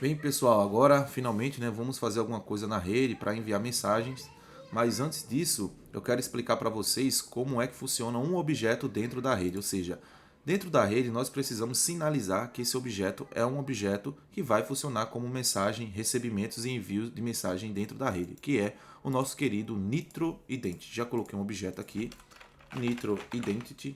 Bem, pessoal, agora finalmente, vamos fazer alguma coisa na rede para enviar mensagens. Mas antes disso, eu quero explicar para vocês como é que funciona um objeto dentro da rede. Ou seja, dentro da rede nós precisamos sinalizar que esse objeto é um objeto que vai funcionar como mensagem, recebimentos e envios de mensagem dentro da rede, que é o nosso querido Nitro Identity. Já coloquei um objeto aqui, Nitro Identity.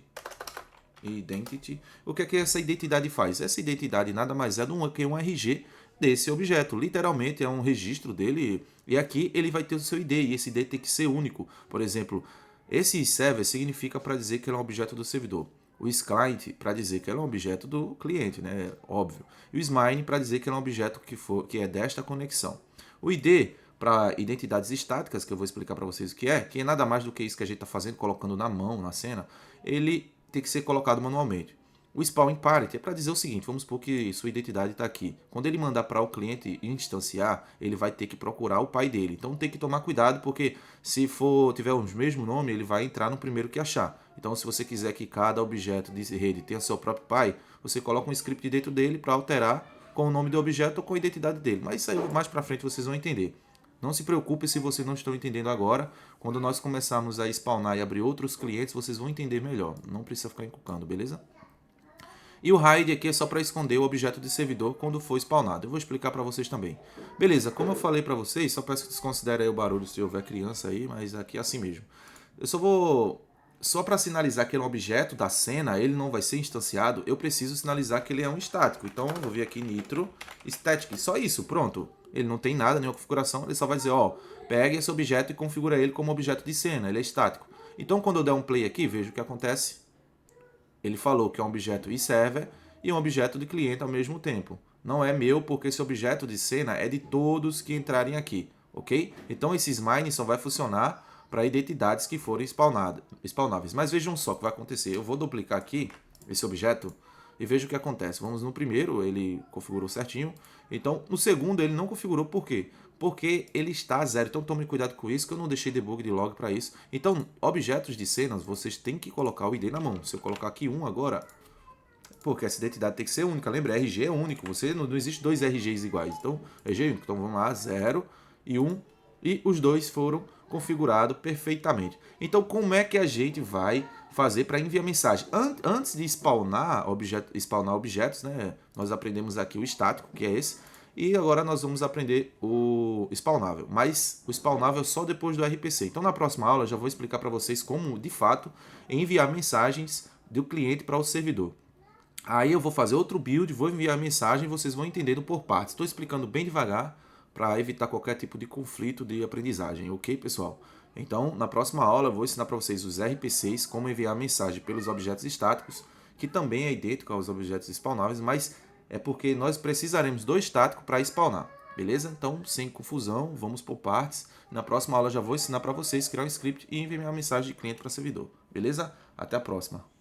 O que é que essa identidade faz? Essa identidade nada mais é do que um RG desse objeto. Literalmente é um registro dele e aqui ele vai ter o seu ID e esse ID tem que ser único. Por exemplo, esse server significa para dizer que ele é um objeto do servidor. O isClient para dizer que ele é um objeto do cliente, né? Óbvio. E o isMine para dizer que ele é um objeto que é desta conexão. O ID para identidades estáticas, que eu vou explicar para vocês o que é nada mais do que isso que a gente está fazendo, colocando na mão, na cena, ele tem que ser colocado manualmente. O spawn parity é para dizer o seguinte, vamos supor que sua identidade está aqui. Quando ele mandar para o cliente instanciar, ele vai ter que procurar o pai dele. Então tem que tomar cuidado, porque se tiver o mesmo nome, ele vai entrar no primeiro que achar. Então se você quiser que cada objeto de rede tenha seu próprio pai, você coloca um script dentro dele para alterar com o nome do objeto ou com a identidade dele. Mas isso aí mais para frente vocês vão entender. Não se preocupe se vocês não estão entendendo agora. Quando nós começarmos a spawnar e abrir outros clientes, vocês vão entender melhor. Não precisa ficar encucando, beleza? E o hide aqui é só para esconder o objeto de servidor quando for spawnado. Eu vou explicar para vocês também. Beleza, como eu falei para vocês, só peço que desconsiderem aí o barulho se houver criança aí, mas aqui é assim mesmo. Eu só vou... Só para sinalizar que ele é um objeto da cena, ele não vai ser instanciado, eu preciso sinalizar que ele é um estático. Então eu vou vir aqui Nitro Static, só isso, pronto. Ele não tem nada, nenhuma configuração, ele só vai dizer, ó, pegue esse objeto e configura ele como objeto de cena, ele é estático. Então quando eu der um play aqui, veja o que acontece. Ele falou que é um objeto eServer e um objeto de cliente ao mesmo tempo. Não é meu, porque esse objeto de cena é de todos que entrarem aqui, ok? Então esses mines só vai funcionar para identidades que forem spawnáveis. Mas vejam só o que vai acontecer. Eu vou duplicar aqui esse objeto e veja o que acontece. Vamos no primeiro, ele configurou certinho. Então, no segundo, ele não configurou. Por quê? Porque ele está a zero. Então, tome cuidado com isso, que eu não deixei debug de log para isso. Então, objetos de cenas, vocês têm que colocar o ID na mão. Se eu colocar aqui um agora, porque essa identidade tem que ser única. Lembra, RG é único. Não existe dois RGs iguais. Então, RG é único. Então, vamos lá, 0 e 1. E os dois foram configurados perfeitamente. Então, como é que a gente vai fazer para enviar mensagem? Antes de spawnar objetos, né? Nós aprendemos aqui o estático, que é esse. E agora nós vamos aprender o spawnável. Mas o spawnável só depois do RPC. Então, na próxima aula, eu já vou explicar para vocês como, de fato, enviar mensagens do cliente para o servidor. Aí eu vou fazer outro build, vou enviar a mensagem e vocês vão entendendo por partes. Estou explicando bem devagar para evitar qualquer tipo de conflito de aprendizagem, ok, pessoal? Então, na próxima aula eu vou ensinar para vocês os RPCs, como enviar mensagem pelos objetos estáticos, que também é idêntico aos objetos spawnáveis, mas é porque nós precisaremos do estático para spawnar, beleza? Então, sem confusão, vamos por partes. Na próxima aula eu já vou ensinar para vocês criar um script e enviar uma mensagem de cliente para servidor, beleza? Até a próxima!